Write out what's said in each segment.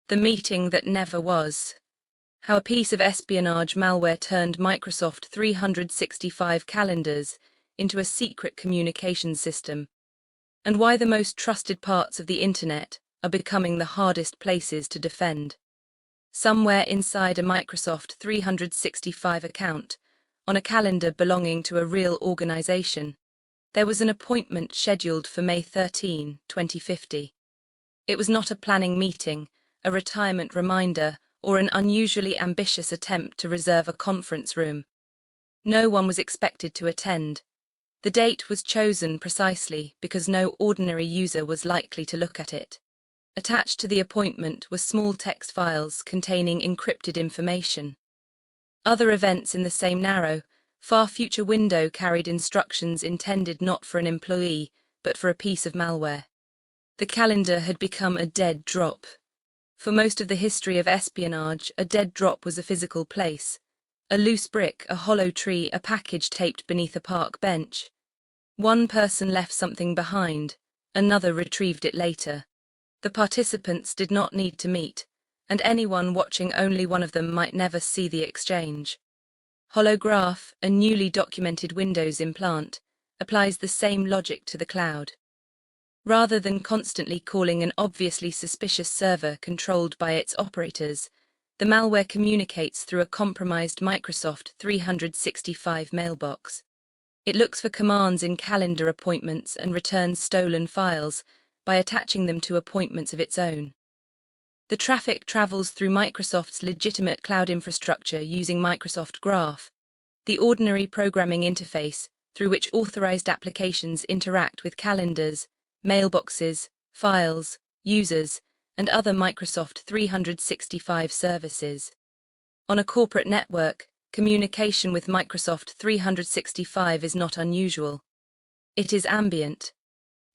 The meeting that never was. How a piece of espionage malware turned Microsoft 365 calendars into a secret communications system, and why the most trusted parts of the internet are becoming the hardest places to defend. Somewhere inside a Microsoft 365 account, on a calendar belonging to a real organization, there was an appointment scheduled for May 13, 2050. It was not a planning meeting, a retirement reminder, or an unusually ambitious attempt to reserve a conference room. No one was expected to attend. The date was chosen precisely because no ordinary user was likely to look at it. Attached to the appointment were small text files containing encrypted information. Other events in the same narrow, far future window carried instructions intended not for an employee, but for a piece of malware. The calendar had become a dead drop. For most of the history of espionage, a dead drop was a physical place. A loose brick, a hollow tree, a package taped beneath a park bench. One person left something behind, another retrieved it later. The participants did not need to meet, and anyone watching only one of them might never see the exchange. HollowGraph, a newly documented Windows implant, applies the same logic to the cloud. Rather than constantly calling an obviously suspicious server controlled by its operators, the malware communicates through a compromised Microsoft 365 mailbox. It looks for commands in calendar appointments and returns stolen files by attaching them to appointments of its own. The traffic travels through Microsoft's legitimate cloud infrastructure using Microsoft Graph, the ordinary programming interface through which authorized applications interact with calendars, mailboxes, files, users, and other Microsoft 365 services. On a corporate network, communication with Microsoft 365 is not unusual. It is ambient.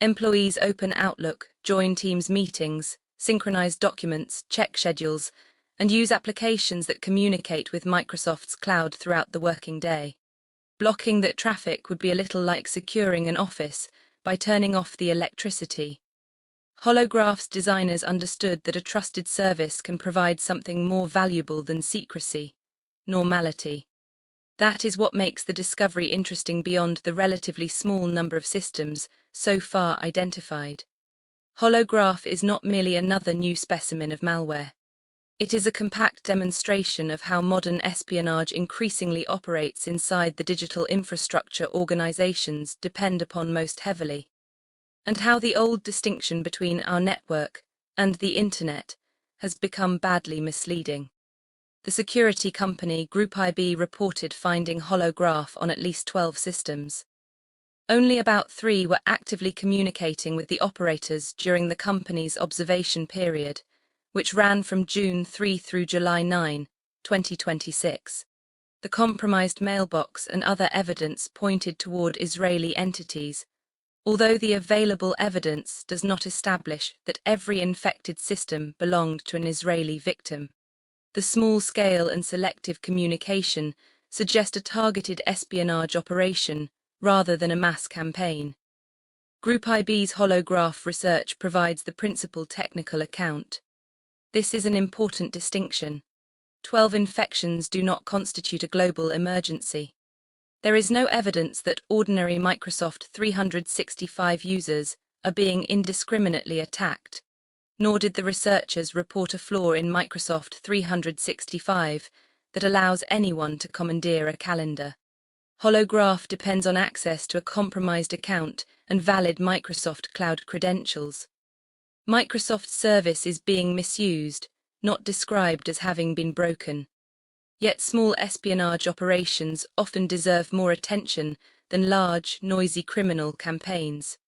Employees open Outlook, join Teams meetings, synchronize documents, check schedules, and use applications that communicate with Microsoft's cloud throughout the working day. Blocking that traffic would be a little like securing an office by turning off the electricity. HollowGraph's designers understood that a trusted service can provide something more valuable than secrecy: normality. That is what makes the discovery interesting beyond the relatively small number of systems so far identified. HollowGraph is not merely another new specimen of malware. It is a compact demonstration of how modern espionage increasingly operates inside the digital infrastructure organizations depend upon most heavily, and how the old distinction between our network and the internet has become badly misleading. The security company Group IB reported finding HollowGraph on at least 12 systems. Only about 3 were actively communicating with the operators during the company's observation period, which ran from June 3 through July 9, 2026. The compromised mailbox and other evidence pointed toward Israeli entities, although the available evidence does not establish that every infected system belonged to an Israeli victim. The small-scale and selective communication suggest a targeted espionage operation rather than a mass campaign. Group IB's HollowGraph research provides the principal technical account. This is an important distinction. 12 infections do not constitute a global emergency. There is no evidence that ordinary Microsoft 365 users are being indiscriminately attacked, nor did the researchers report a flaw in Microsoft 365 that allows anyone to commandeer a calendar. HollowGraph depends on access to a compromised account and valid Microsoft Cloud credentials. Microsoft's service is being misused, not described as having been broken. Yet small espionage operations often deserve more attention than large, noisy criminal campaigns.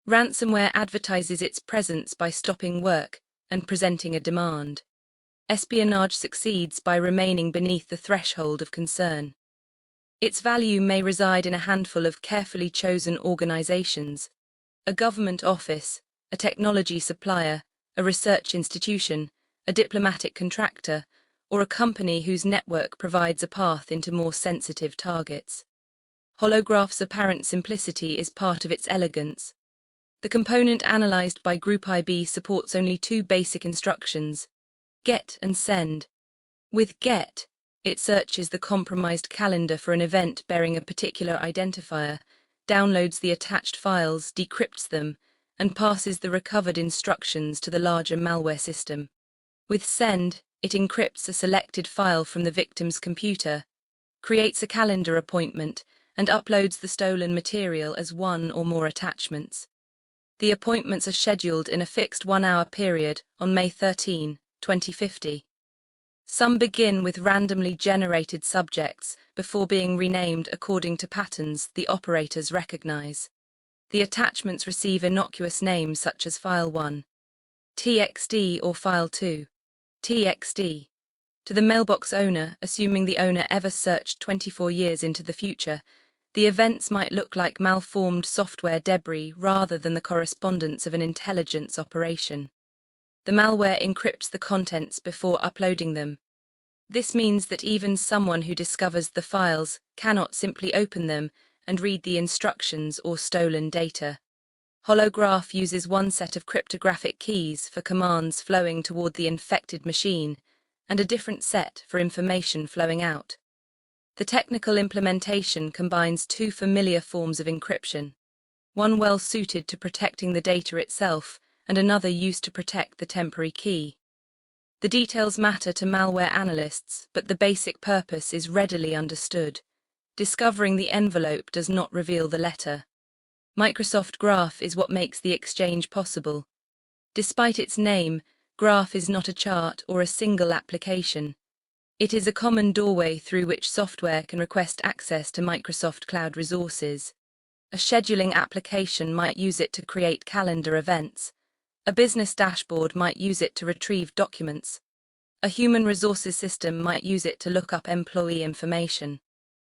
Ransomware advertises its presence by stopping work and presenting a demand. Espionage succeeds by remaining beneath the threshold of concern. Its value may reside in a handful of carefully chosen organizations: a government office, a technology supplier, a research institution, a diplomatic contractor, or a company whose network provides a path into more sensitive targets. HollowGraph's apparent simplicity is part of its elegance. The component analyzed by Group IB supports only 2 basic instructions: Get and send. With Get, it searches the compromised calendar for an event bearing a particular identifier, downloads the attached files, decrypts them, and passes the recovered instructions to the larger malware system. With Send, it encrypts a selected file from the victim's computer, creates a calendar appointment, and uploads the stolen material as one or more attachments. The appointments are scheduled in a fixed 1-hour period on May 13, 2050. Some begin with randomly generated subjects before being renamed according to patterns the operators recognize. The attachments receive innocuous names such as File 1, TXT, or File 2, TXT. To the mailbox owner, assuming the owner ever searched 24 years into the future, the events might look like malformed software debris rather than the correspondence of an intelligence operation. The malware encrypts the contents before uploading them. This means that even someone who discovers the files cannot simply open them and read the instructions or stolen data. HollowGraph uses one set of cryptographic keys for commands flowing toward the infected machine and a different set for information flowing out. The technical implementation combines two familiar forms of encryption, one well suited to protecting the data itself and another used to protect the temporary key. The details matter to malware analysts, but the basic purpose is readily understood. Discovering the envelope does not reveal the letter. Microsoft Graph is what makes the exchange possible. Despite its name, Graph is not a chart or a single application. It is a common doorway through which software can request access to Microsoft Cloud resources. A scheduling application might use it to create calendar events. A business dashboard might use it to retrieve documents. A human resources system might use it to look up employee information.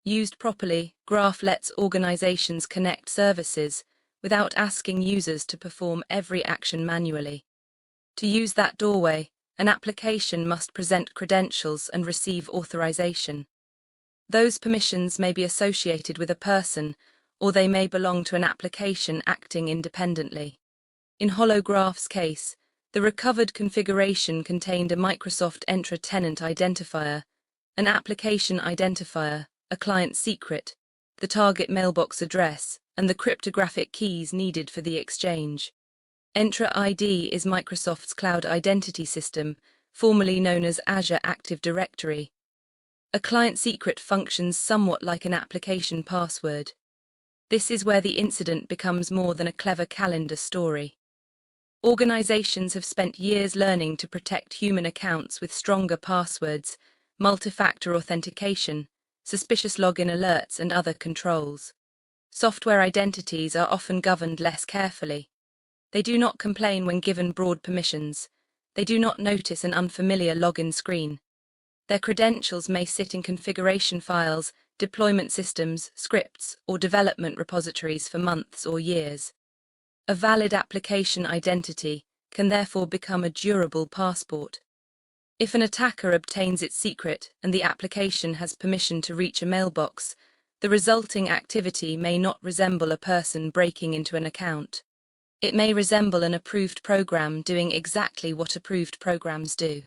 Used properly, Graph lets organizations connect services without asking users to perform every action manually. To use that doorway, an application must present credentials and receive authorization. Those permissions may be associated with a person, or they may belong to an application acting independently. In HollowGraph's case, the recovered configuration contained a Microsoft Entra tenant identifier, an application identifier, a client secret, the target mailbox address, and the cryptographic keys needed for the exchange. Entra ID is Microsoft's cloud identity system, formerly known as Azure Active Directory. A client secret functions somewhat like an application password. This is where the incident becomes more than a clever calendar story. Organizations have spent years learning to protect human accounts with stronger passwords, multi-factor authentication, suspicious login alerts, and other controls. Software identities are often governed less carefully. They do not complain when given broad permissions. They do not notice an unfamiliar login screen. Their credentials may sit in configuration files, deployment systems, scripts, or development repositories for months or years. A valid application identity can therefore become a durable passport. If an attacker obtains its secret and the application has permission to reach a mailbox, the resulting activity may not resemble a person breaking into an account. It may resemble an approved program doing exactly what approved programs do.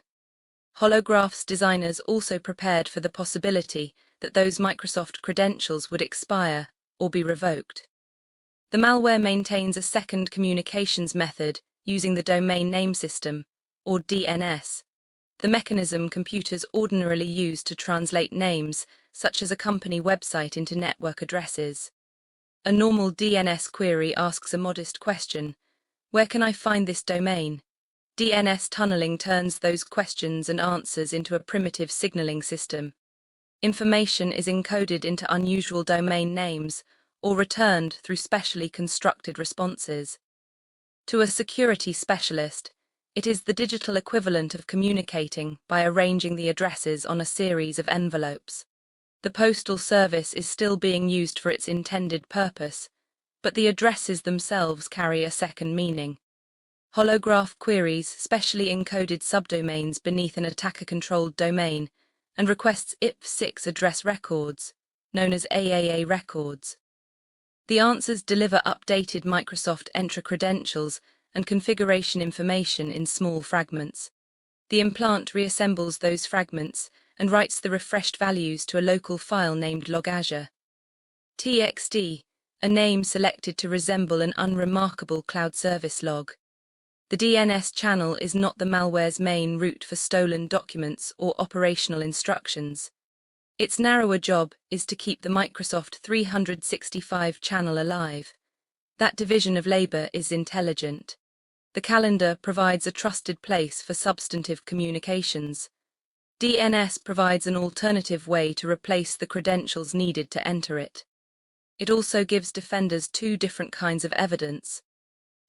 HollowGraph's designers also prepared for the possibility that those Microsoft credentials would expire or be revoked. The malware maintains a second communications method using the domain name system, or DNS, the mechanism computers ordinarily use to translate names, such as a company website, into network addresses. A normal DNS query asks a modest question: where can I find this domain? DNS tunneling turns those questions and answers into a primitive signaling system. Information is encoded into unusual domain names or returned through specially constructed responses. To a security specialist, it is the digital equivalent of communicating by arranging the addresses on a series of envelopes. The postal service is still being used for its intended purpose, but the addresses themselves carry a second meaning. HollowGraph queries specially encoded subdomains beneath an attacker-controlled domain and requests IPv6 address records, known as AAA records. The answers deliver updated Microsoft Entra credentials and configuration information in small fragments. The implant reassembles those fragments and writes the refreshed values to a local file named logazure. TXT, a name selected to resemble an unremarkable cloud service log. The DNS channel is not the malware's main route for stolen documents or operational instructions. Its narrower job is to keep the Microsoft 365 channel alive. That division of labor is intelligent. The calendar provides a trusted place for substantive communications. DNS provides an alternative way to replace the credentials needed to enter it. It also gives defenders two different kinds of evidence.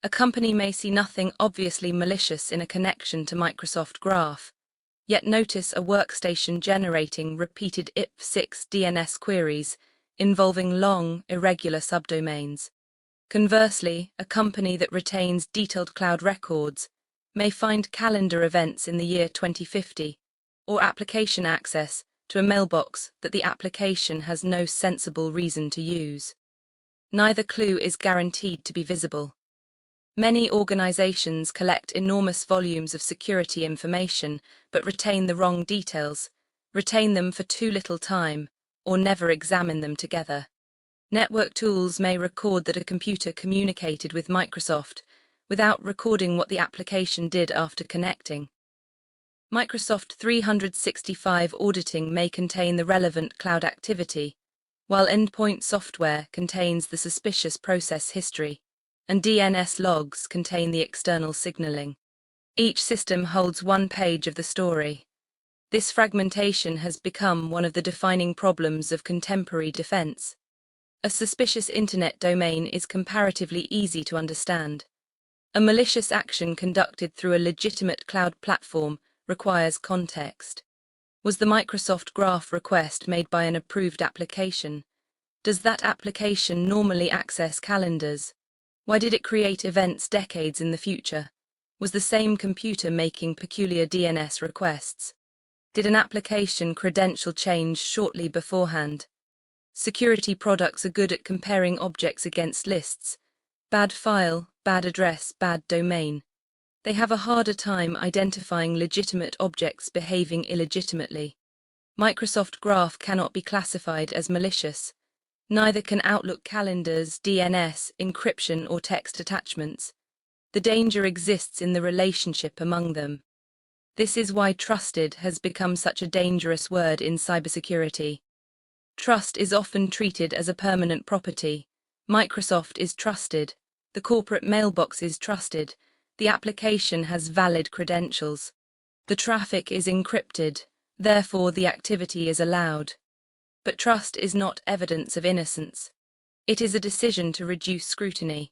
A company may see nothing obviously malicious in a connection to Microsoft Graph, yet notice a workstation generating repeated IP6 DNS queries involving long, irregular subdomains. Conversely, a company that retains detailed cloud records may find calendar events in the year 2050, or application access to a mailbox that the application has no sensible reason to use. Neither clue is guaranteed to be visible. Many organizations collect enormous volumes of security information but retain the wrong details, retain them for too little time, or never examine them together. Network tools may record that a computer communicated with Microsoft without recording what the application did after connecting. Microsoft 365 auditing may contain the relevant cloud activity, while endpoint software contains the suspicious process history, and DNS logs contain the external signaling. Each system holds one page of the story. This fragmentation has become one of the defining problems of contemporary defense. A suspicious internet domain is comparatively easy to understand. A malicious action conducted through a legitimate cloud platform requires context. Was the Microsoft Graph request made by an approved application? Does that application normally access calendars? Why did it create events decades in the future? Was the same computer making peculiar DNS requests? Did an application credential change shortly beforehand? Security products are good at comparing objects against lists. Bad file, bad address, bad domain. They have a harder time identifying legitimate objects behaving illegitimately. Microsoft Graph cannot be classified as malicious. Neither can Outlook calendars, DNS, encryption, or text attachments. The danger exists in the relationship among them. This is why trusted has become such a dangerous word in cybersecurity. Trust is often treated as a permanent property. Microsoft is trusted. The corporate mailbox is trusted. The application has valid credentials. The traffic is encrypted, therefore the activity is allowed. But trust is not evidence of innocence. It is a decision to reduce scrutiny.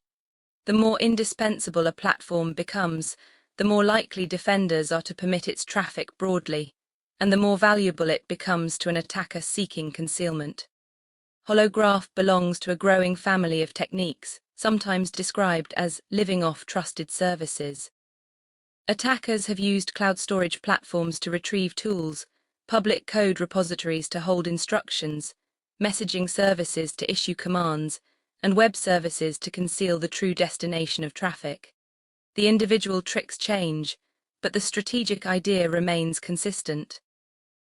The more indispensable a platform becomes, the more likely defenders are to permit its traffic broadly, and the more valuable it becomes to an attacker seeking concealment. HollowGraph belongs to a growing family of techniques, sometimes described as living off trusted services. Attackers have used cloud storage platforms to retrieve tools, public code repositories to hold instructions, messaging services to issue commands, and web services to conceal the true destination of traffic. The individual tricks change, but the strategic idea remains consistent.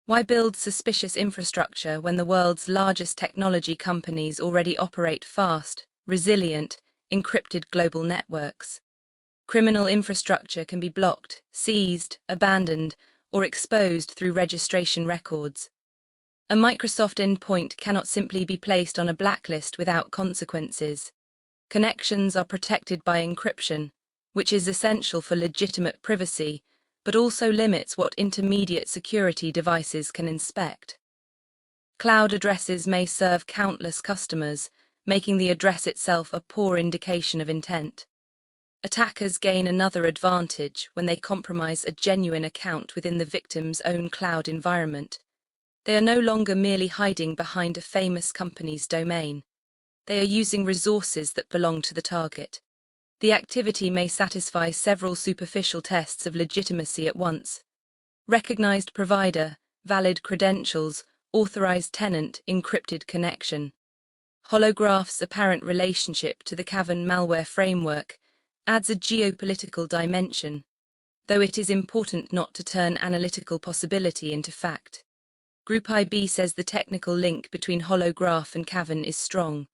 Why build suspicious infrastructure when the world's largest technology companies already operate fast, resilient, encrypted global networks? Criminal infrastructure can be blocked, seized, abandoned, or exposed through registration records. A Microsoft endpoint cannot simply be placed on a blacklist without consequences. Connections are protected by encryption, which is essential for legitimate privacy, but also limits what intermediate security devices can inspect. Cloud addresses may serve countless customers, making the address itself a poor indication of intent. Attackers gain another advantage when they compromise a genuine account within the victim's own cloud environment. They are no longer merely hiding behind a famous company's domain. They are using resources that belong to the target. The activity may satisfy several superficial tests of legitimacy at once. Recognized provider, valid credentials, authorized tenant, encrypted connection. HollowGraph's apparent relationship to the Cavern malware framework adds a geopolitical dimension. though it is important not to turn analytical possibility into fact. Group IB says the technical link between HollowGraph and Cavan is strong.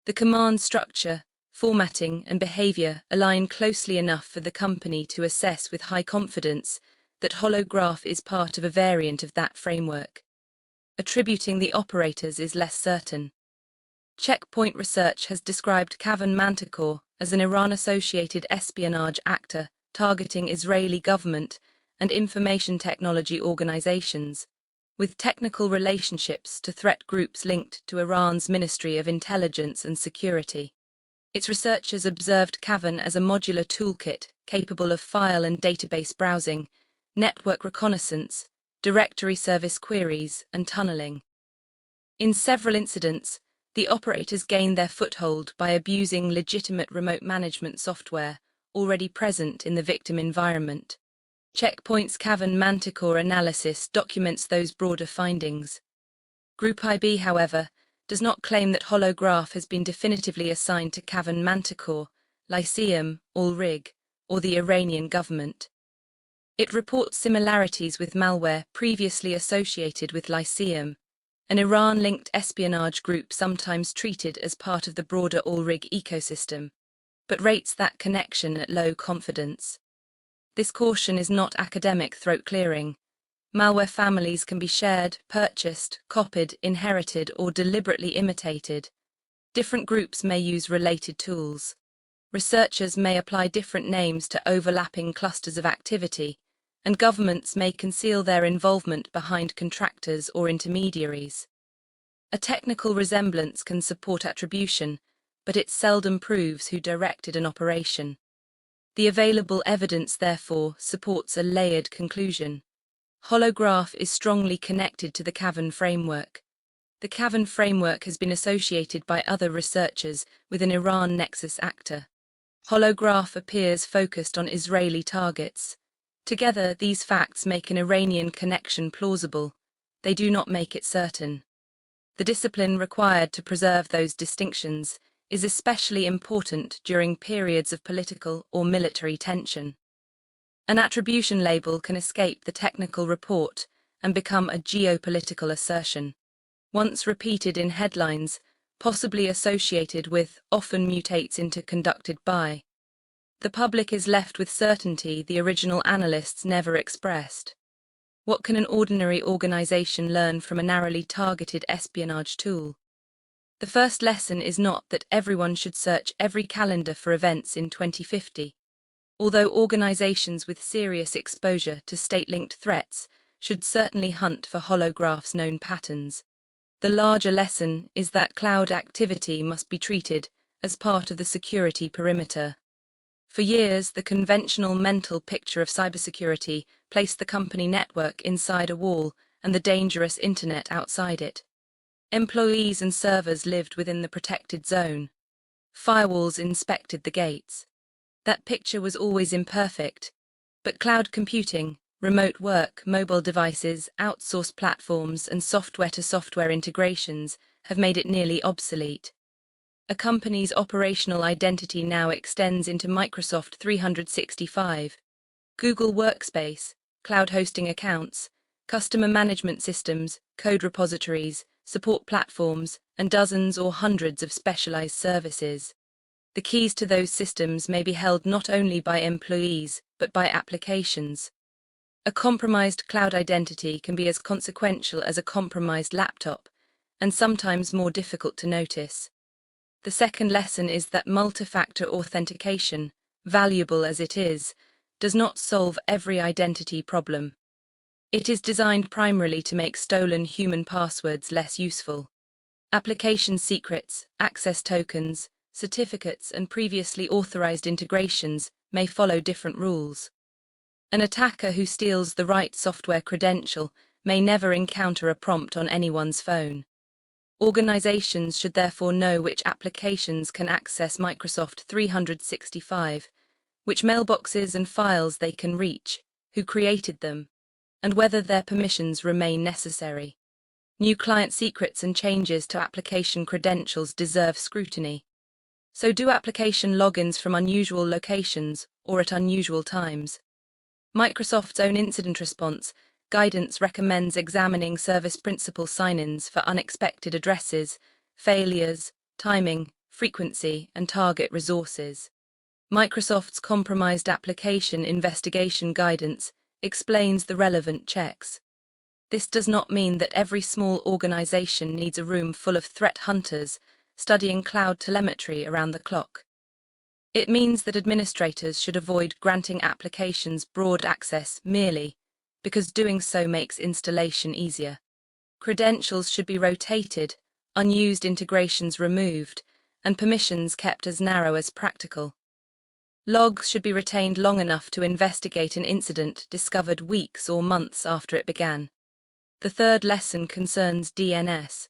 The command structure, formatting, and behavior align closely enough for the company to assess with high confidence that HollowGraph is part of a variant of that framework. Attributing the operators is less certain. Checkpoint Research has described Cavan Manticore as an Iran-associated espionage actor targeting Israeli government and information technology organizations, with technical relationships to threat groups linked to Iran's Ministry of Intelligence and Security. Its researchers observed Cavan as a modular toolkit capable of file and database browsing, network reconnaissance, directory service queries, and tunneling. In several incidents, the operators gained their foothold by abusing legitimate remote management software already present in the victim environment. Checkpoint's Cavan Manticore analysis documents those broader findings. Group IB, however, does not claim that HollowGraph has been definitively assigned to Cavan Manticore, Lyceum, Al-Rig, or the Iranian government. It reports similarities with malware previously associated with Lyceum, an Iran-linked espionage group sometimes treated as part of the broader Al-Rig ecosystem, but rates that connection at low confidence. This caution is not academic throat-clearing. Malware families can be shared, purchased, copied, inherited, or deliberately imitated. Different groups may use related tools. Researchers may apply different names to overlapping clusters of activity, and governments may conceal their involvement behind contractors or intermediaries. A technical resemblance can support attribution, but it seldom proves who directed an operation. The available evidence, therefore, supports a layered conclusion. HollowGraph is strongly connected to the Cavan framework. The Cavan framework has been associated by other researchers with an Iran nexus actor. HollowGraph appears focused on Israeli targets. Together, these facts make an Iranian connection plausible. They do not make it certain. The discipline required to preserve those distinctions is especially important during periods of political or military tension. An attribution label can escape the technical report and become a geopolitical assertion. Once repeated in headlines, possibly associated with, often mutates into conducted by. The public is left with certainty the original analysts never expressed. What can an ordinary organization learn from a narrowly targeted espionage tool? The first lesson is not that everyone should search every calendar for events in 2050. Although organizations with serious exposure to state-linked threats should certainly hunt for HollowGraph's known patterns. The larger lesson is that cloud activity must be treated as part of the security perimeter. For years, the conventional mental picture of cybersecurity placed the company network inside a wall and the dangerous internet outside it. Employees and servers lived within the protected zone. Firewalls inspected the gates. That picture was always imperfect, but cloud computing, remote work, mobile devices, outsourced platforms, and software-to-software integrations have made it nearly obsolete. A company's operational identity now extends into Microsoft 365, Google Workspace, cloud hosting accounts, customer management systems, code repositories, support platforms, and dozens or hundreds of specialized services. The keys to those systems may be held not only by employees, but by applications. A compromised cloud identity can be as consequential as a compromised laptop, and sometimes more difficult to notice. The second lesson is that multi-factor authentication, valuable as it is, does not solve every identity problem. It is designed primarily to make stolen human passwords less useful. Application secrets, access tokens, certificates, and previously authorized integrations may follow different rules. An attacker who steals the right software credential may never encounter a prompt on anyone's phone. Organizations should therefore know which applications can access Microsoft 365, which mailboxes and files they can reach, who created them, and whether their permissions remain necessary. New client secrets and changes to application credentials deserve scrutiny. So do application logins from unusual locations or at unusual times. Microsoft's own incident response guidance recommends examining service principal sign-ins for unexpected addresses, failures, timing, frequency, and target resources. Microsoft's compromised application investigation guidance explains the relevant checks. This does not mean that every small organization needs a room full of threat hunters studying cloud telemetry around the clock. It means that administrators should avoid granting applications broad access merely because doing so makes installation easier. Credentials should be rotated, unused integrations removed, and permissions kept as narrow as practical. Logs should be retained long enough to investigate an incident discovered weeks or months after it began. The third lesson concerns DNS.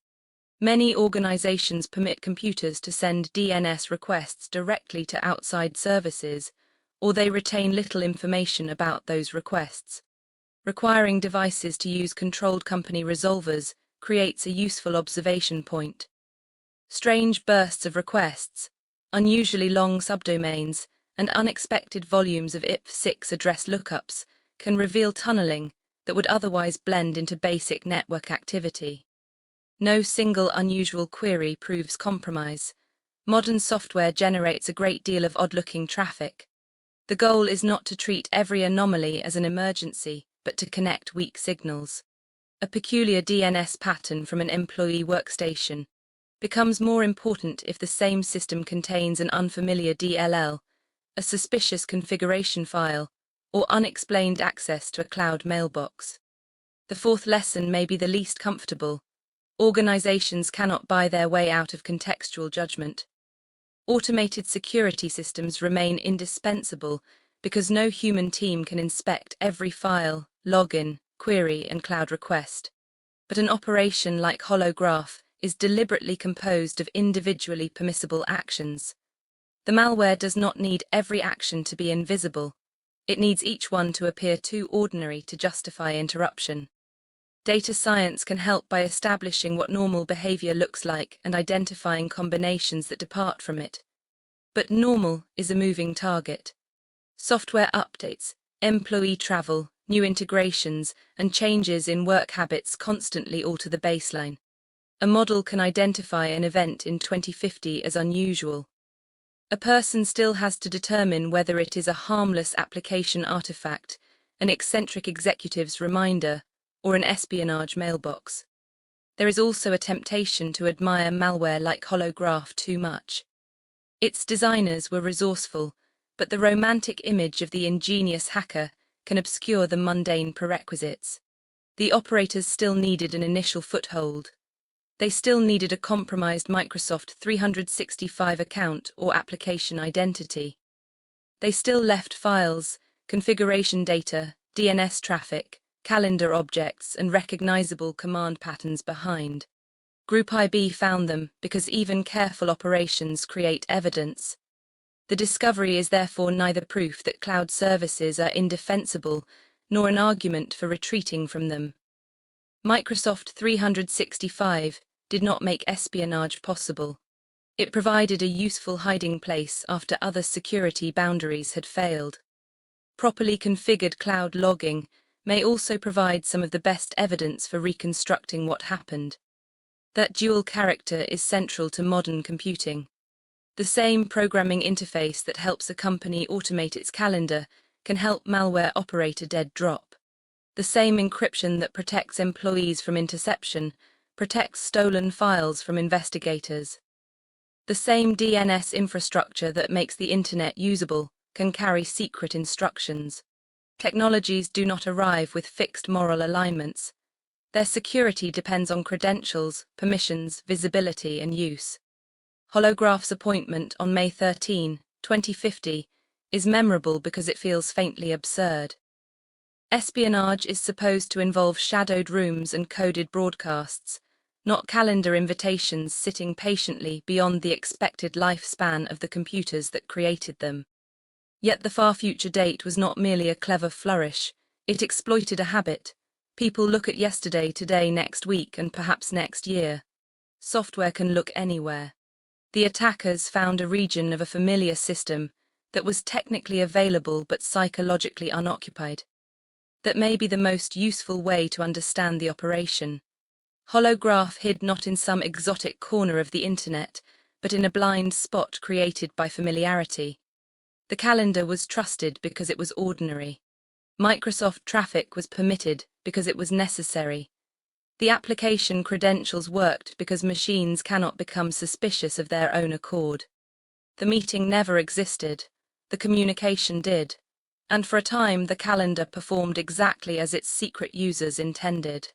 Many organizations permit computers to send DNS requests directly to outside services, or they retain little information about those requests. Requiring devices to use controlled company resolvers creates a useful observation point. Strange bursts of requests, unusually long subdomains, and unexpected volumes of IPv6 address lookups can reveal tunneling that would otherwise blend into basic network activity. No single unusual query proves compromise. Modern software generates a great deal of odd-looking traffic. The goal is not to treat every anomaly as an emergency, but to connect weak signals. A peculiar DNS pattern from an employee workstation becomes more important if the same system contains an unfamiliar DLL, a suspicious configuration file, or unexplained access to a cloud mailbox. The fourth lesson may be the least comfortable. Organizations cannot buy their way out of contextual judgment. Automated security systems remain indispensable because no human team can inspect every file, login, query, and cloud request. But an operation like HollowGraph is deliberately composed of individually permissible actions. The malware does not need every action to be invisible. It needs each one to appear too ordinary to justify interruption. Data science can help by establishing what normal behavior looks like and identifying combinations that depart from it. But normal is a moving target. Software updates, employee travel, new integrations, and changes in work habits constantly alter the baseline. A model can identify an event in 2050 as unusual. A person still has to determine whether it is a harmless application artifact, an eccentric executive's reminder, or an espionage mailbox. There is also a temptation to admire malware like HollowGraph too much. Its designers were resourceful, but the romantic image of the ingenious hacker can obscure the mundane prerequisites. The operators still needed an initial foothold. They still needed a compromised Microsoft 365 account or application identity. They still left files, configuration data, DNS traffic, calendar objects, and recognizable command patterns behind. Group IB found them because even careful operations create evidence. The discovery is therefore neither proof that cloud services are indefensible nor an argument for retreating from them. Microsoft 365 did not make espionage possible. It provided a useful hiding place after other security boundaries had failed. Properly configured cloud logging may also provide some of the best evidence for reconstructing what happened. That dual character is central to modern computing. The same programming interface that helps a company automate its calendar can help malware operate a dead drop. The same encryption that protects employees from interception protects stolen files from investigators. The same DNS infrastructure that makes the internet usable can carry secret instructions. Technologies do not arrive with fixed moral alignments. Their security depends on credentials, permissions, visibility, and use. HollowGraph's appointment on May 13, 2050, is memorable because it feels faintly absurd. Espionage is supposed to involve shadowed rooms and coded broadcasts, not calendar invitations sitting patiently beyond the expected lifespan of the computers that created them. Yet the far future date was not merely a clever flourish, it exploited a habit. People look at yesterday, today, next week, and perhaps next year. Software can look anywhere. The attackers found a region of a familiar system that was technically available but psychologically unoccupied. That may be the most useful way to understand the operation. HollowGraph hid not in some exotic corner of the internet, but in a blind spot created by familiarity. The calendar was trusted because it was ordinary. Microsoft traffic was permitted because it was necessary. The application credentials worked because machines cannot become suspicious of their own accord. The meeting never existed. The communication did. And for a time, the calendar performed exactly as its secret users intended.